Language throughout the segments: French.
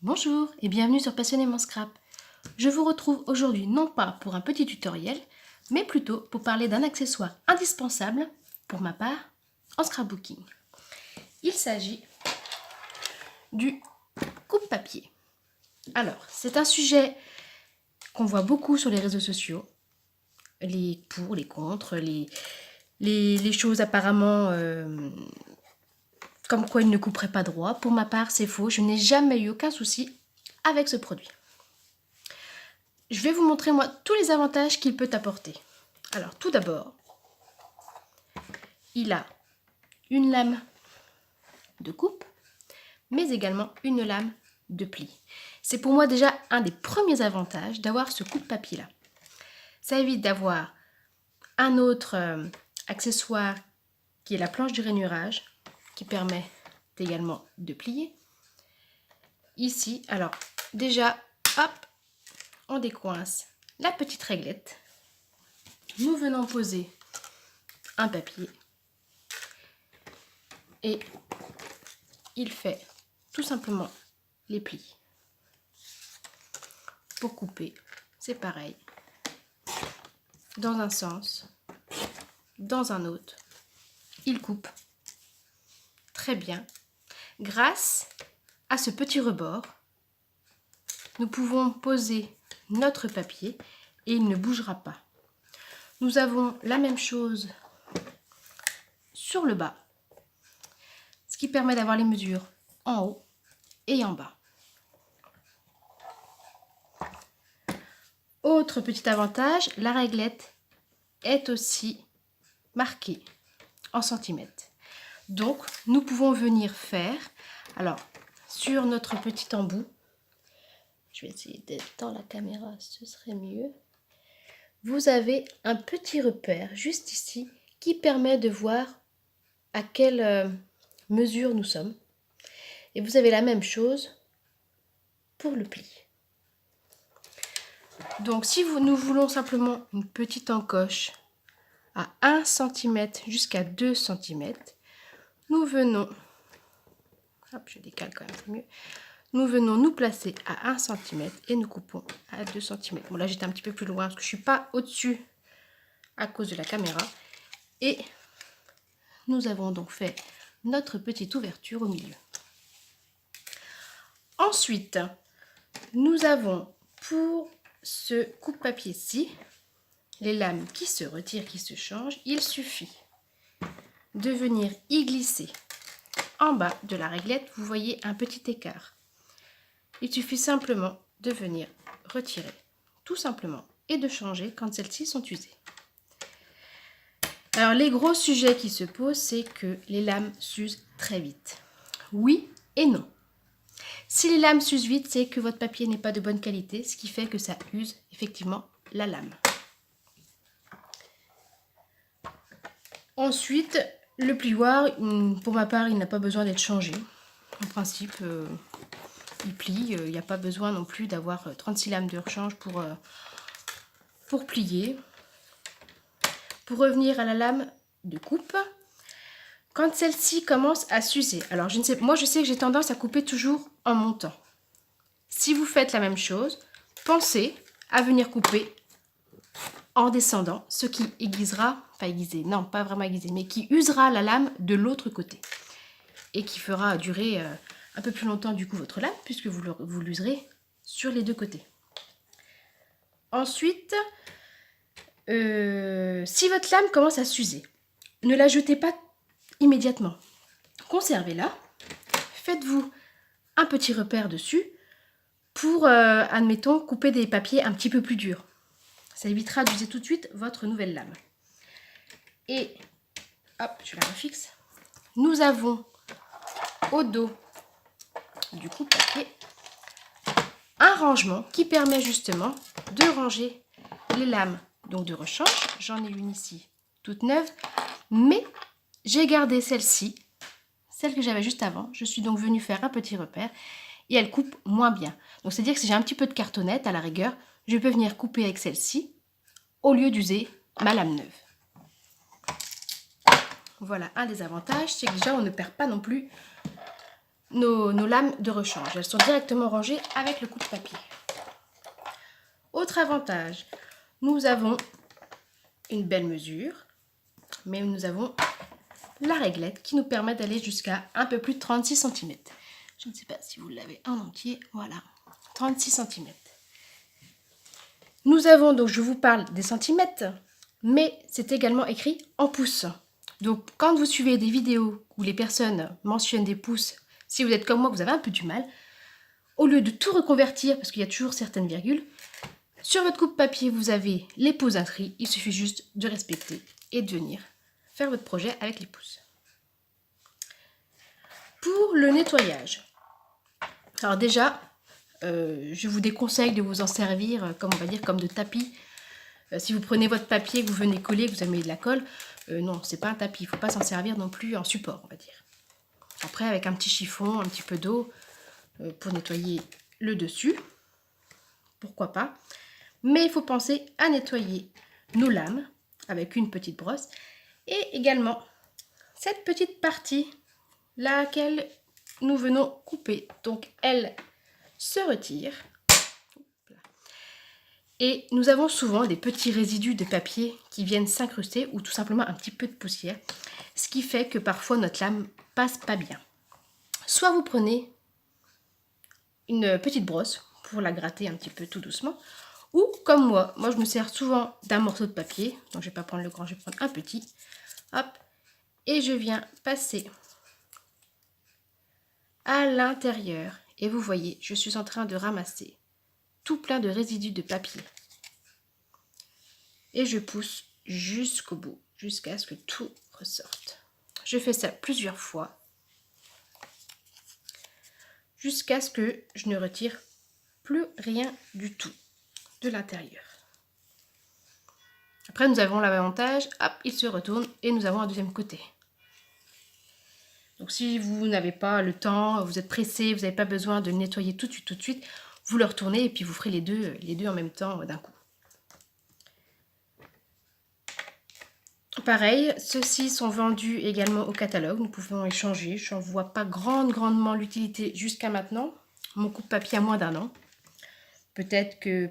Bonjour et bienvenue sur Passionnément Scrap. Je vous retrouve aujourd'hui non pas pour un petit tutoriel, mais plutôt pour parler d'un accessoire indispensable, pour ma part, en scrapbooking. Il s'agit du coupe-papier. Alors, c'est un sujet qu'on voit beaucoup sur les réseaux sociaux, les pour, les contre, les choses apparemment comme quoi il ne couperait pas droit. Pour ma part, c'est faux, je n'ai jamais eu aucun souci avec ce produit. Je vais vous montrer moi tous les avantages qu'il peut apporter. Alors tout d'abord, il a une lame de coupe, mais également une lame de pli. C'est pour moi déjà un des premiers avantages d'avoir ce coupe-papier là. Ça évite d'avoir un autre accessoire qui est la planche du rainurage, qui permet également de plier. Ici, alors déjà, hop, on décoince la petite réglette. Nous venons poser un papier et il fait tout simplement les plis. Pour couper, c'est pareil. Dans un sens, dans un autre, il coupe très bien. Grâce à ce petit rebord, nous pouvons poser notre papier et il ne bougera pas. Nous avons la même chose sur le bas, ce qui permet d'avoir les mesures en haut et en bas. Autre petit avantage, la réglette est aussi marquée en centimètres. Donc, nous pouvons venir faire, alors, sur notre petit embout, je vais essayer d'être dans la caméra, ce serait mieux. Vous avez un petit repère juste ici qui permet de voir à quelle mesure nous sommes. Et vous avez la même chose pour le pli. Donc si nous voulons simplement une petite encoche à 1 cm jusqu'à 2 cm, nous venons, hop, je décale quand même, c'est mieux. Nous venons nous placer à 1 cm et nous coupons à 2 cm. Bon là j'étais un petit peu plus loin parce que je ne suis pas au-dessus à cause de la caméra. Et nous avons donc fait notre petite ouverture au milieu. Ensuite, nous avons pour ce coupe-papier-ci, les lames qui se retirent, qui se changent. Il suffit de venir y glisser en bas de la réglette. Vous voyez un petit écart. Il suffit simplement de venir retirer, tout simplement, et de changer quand celles-ci sont usées. Alors, les gros sujets qui se posent, c'est que les lames s'usent très vite. Oui et non. Si les lames s'usent vite, c'est que votre papier n'est pas de bonne qualité, ce qui fait que ça use effectivement la lame. Ensuite, le plioir, pour ma part, il n'a pas besoin d'être changé. En principe, il plie. Il n'y a pas besoin non plus d'avoir 36 lames de rechange pour plier. Pour revenir à la lame de coupe, quand celle-ci commence à s'user, alors moi je sais que j'ai tendance à couper toujours en montant. Si vous faites la même chose, pensez à venir couper en descendant, ce qui aiguisera, pas aiguiser, non pas vraiment aiguiser, mais qui usera la lame de l'autre côté et qui fera durer un peu plus longtemps du coup votre lame puisque vous l'userez sur les deux côtés. Ensuite, si votre lame commence à s'user, ne la jetez pas immédiatement. Conservez-la, faites-vous un petit repère dessus pour, admettons, couper des papiers un petit peu plus durs. Ça évitera d'user tout de suite votre nouvelle lame. Et, hop, je la refixe. Nous avons au dos du coupe-papier un rangement qui permet justement de ranger les lames donc de rechange. J'en ai une ici toute neuve, mais j'ai gardé celle-ci, celle que j'avais juste avant. Je suis donc venue faire un petit repère et elle coupe moins bien. Donc c'est-à-dire que si j'ai un petit peu de cartonnette à la rigueur, je peux venir couper avec celle-ci au lieu d'user ma lame neuve. Voilà un des avantages, c'est que déjà on ne perd pas non plus nos lames de rechange. Elles sont directement rangées avec le coupe-papier. Autre avantage, nous avons une belle mesure, mais nous avons la réglette qui nous permet d'aller jusqu'à un peu plus de 36 cm. Je ne sais pas si vous l'avez en entier, voilà, 36 cm. Nous avons, donc je vous parle des centimètres, mais c'est également écrit en pouces. Donc quand vous suivez des vidéos où les personnes mentionnent des pouces, si vous êtes comme moi, vous avez un peu du mal, au lieu de tout reconvertir, parce qu'il y a toujours certaines virgules, sur votre coupe-papier, vous avez les pouces inscrits. Il suffit juste de respecter et de venir faire votre projet avec les pouces. Pour le nettoyage, alors déjà, je vous déconseille de vous en servir, comme on va dire, comme de tapis. Si vous prenez votre papier, que vous venez coller, que vous avez mis de la colle, non, c'est pas un tapis. Il ne faut pas s'en servir non plus en support, on va dire. Après, avec un petit chiffon, un petit peu d'eau, pour nettoyer le dessus, pourquoi pas. Mais il faut penser à nettoyer nos lames avec une petite brosse et également cette petite partie laquelle nous venons couper. Donc elle se retire et nous avons souvent des petits résidus de papier qui viennent s'incruster ou tout simplement un petit peu de poussière, ce qui fait que parfois notre lame passe pas bien. Soit vous prenez une petite brosse pour la gratter un petit peu tout doucement, ou comme moi je me sers souvent d'un morceau de papier, donc je ne vais pas prendre le grand, je vais prendre un petit, hop, et je viens passer à l'intérieur. Et vous voyez, je suis en train de ramasser tout plein de résidus de papier. Et je pousse jusqu'au bout, jusqu'à ce que tout ressorte. Je fais ça plusieurs fois, jusqu'à ce que je ne retire plus rien du tout de l'intérieur. Après, nous avons l'avantage, hop, il se retourne et nous avons un deuxième côté. Donc si vous n'avez pas le temps, vous êtes pressé, vous n'avez pas besoin de le nettoyer tout de suite, vous le retournez et puis vous ferez les deux en même temps d'un coup. Pareil, ceux-ci sont vendus également au catalogue, nous pouvons échanger. Je n'en vois pas grandement l'utilité jusqu'à maintenant. Mon coupe-papier a moins d'1 an. Peut-être que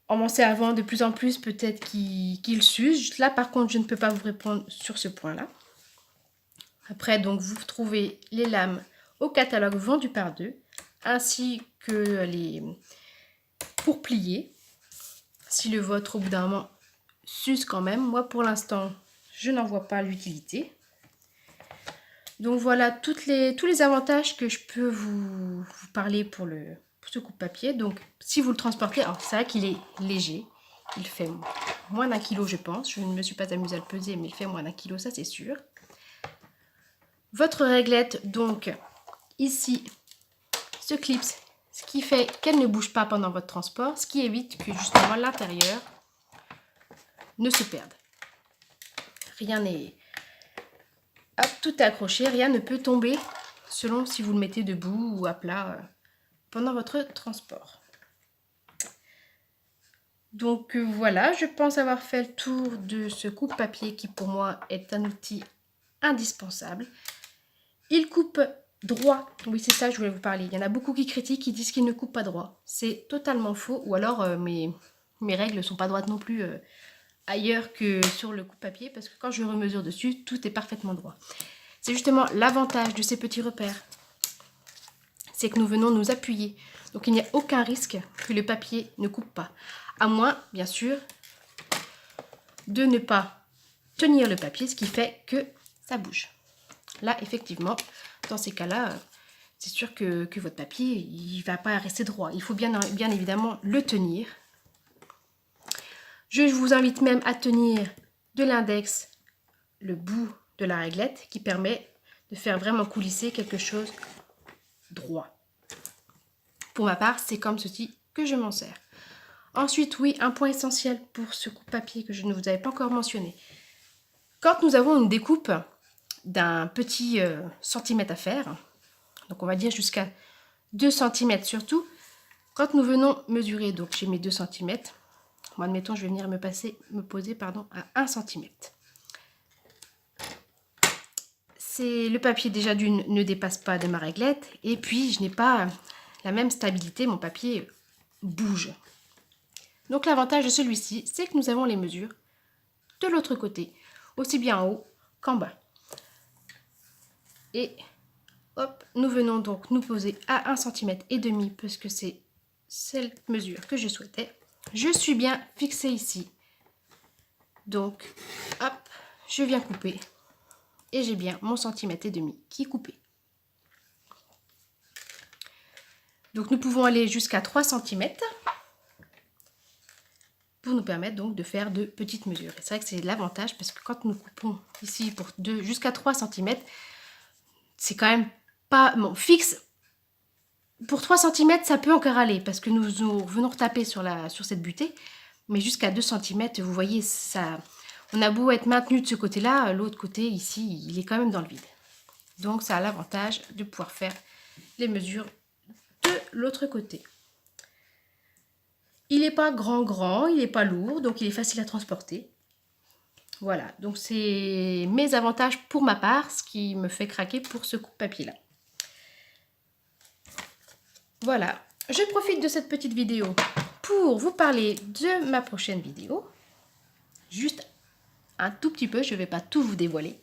en m'en servant de plus en plus, peut-être qu'il s'use. Là par contre, je ne peux pas vous répondre sur ce point-là. Après, donc, vous trouvez les lames au catalogue vendues par deux, ainsi que les pour plier. Si le vôtre, au bout d'un moment, s'use quand même. Moi, pour l'instant, je n'en vois pas l'utilité. Donc, voilà tous les avantages que je peux vous parler pour ce coupe-papier. Donc, si vous le transportez, alors c'est vrai qu'il est léger. Il fait moins d'1 kilo, je pense. Je ne me suis pas amusée à le peser, mais il fait moins d'1 kilo, ça c'est sûr. Votre réglette, donc, ici, se clipse, ce qui fait qu'elle ne bouge pas pendant votre transport, ce qui évite que justement l'intérieur ne se perde. Rien n'est... Hop, tout est accroché, rien ne peut tomber selon si vous le mettez debout ou à plat pendant votre transport. Donc voilà, je pense avoir fait le tour de ce coupe-papier qui pour moi est un outil indispensable. Il coupe droit, oui c'est ça que je voulais vous parler. Il y en a beaucoup qui critiquent, qui disent qu'il ne coupe pas droit. C'est totalement faux, ou alors mes règles ne sont pas droites non plus ailleurs que sur le coupe-papier, parce que quand je remesure dessus, tout est parfaitement droit. C'est justement l'avantage de ces petits repères, c'est que nous venons nous appuyer. Donc il n'y a aucun risque que le papier ne coupe pas. À moins, bien sûr, de ne pas tenir le papier, ce qui fait que ça bouge. Là, effectivement, dans ces cas-là, c'est sûr que votre papier, il ne va pas rester droit. Il faut bien évidemment le tenir. Je vous invite même à tenir de l'index le bout de la réglette qui permet de faire vraiment coulisser quelque chose droit. Pour ma part, c'est comme ceci que je m'en sers. Ensuite, oui, un point essentiel pour ce coupe-papier que je ne vous avais pas encore mentionné. Quand nous avons une découpe d'un petit centimètre à faire, donc on va dire jusqu'à 2 cm surtout, quand nous venons mesurer, donc j'ai mes 2 cm, moi admettons je vais venir me poser à 1 cm. le papier déjà d'une ne dépasse pas de ma réglette. Et puis, je n'ai pas la même stabilité. Mon papier bouge. Donc, l'avantage de celui-ci, c'est que nous avons les mesures de l'autre côté. Aussi bien en haut qu'en bas. Et hop, nous venons donc nous poser à 1,5 cm parce que c'est cette mesure que je souhaitais. Je suis bien fixée ici. Donc, hop, je viens couper. Et j'ai bien mon 1,5 cm qui est coupé. Donc, nous pouvons aller jusqu'à 3 cm pour nous permettre donc de faire de petites mesures. Et c'est vrai que c'est l'avantage parce que quand nous coupons ici pour jusqu'à 3 cm, c'est quand même pas bon, fixe. Pour 3 cm, ça peut encore aller parce que nous venons retaper sur cette butée. Mais jusqu'à 2 cm, vous voyez, ça, on a beau être maintenu de ce côté-là, l'autre côté, ici, il est quand même dans le vide. Donc, ça a l'avantage de pouvoir faire les mesures de l'autre côté. Il n'est pas grand, il n'est pas lourd, donc il est facile à transporter. Voilà, donc c'est mes avantages pour ma part, ce qui me fait craquer pour ce coupe-papier-là. Voilà, je profite de cette petite vidéo pour vous parler de ma prochaine vidéo. Juste un tout petit peu, je ne vais pas tout vous dévoiler.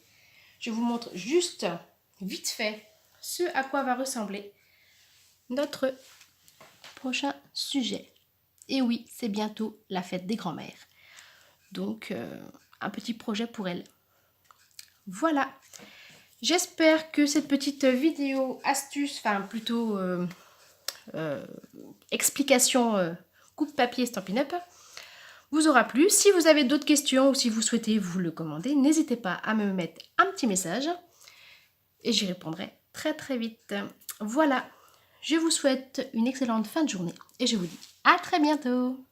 Je vous montre juste vite fait ce à quoi va ressembler notre prochain sujet. Et oui, c'est bientôt la fête des grands-mères. Donc, un petit projet pour elles. Voilà. J'espère que cette petite vidéo astuce, enfin plutôt explication coupe-papier Stampin' Up! Vous aura plu. Si vous avez d'autres questions ou si vous souhaitez vous le commander, n'hésitez pas à me mettre un petit message et j'y répondrai très très vite. Voilà, je vous souhaite une excellente fin de journée et je vous dis à très bientôt.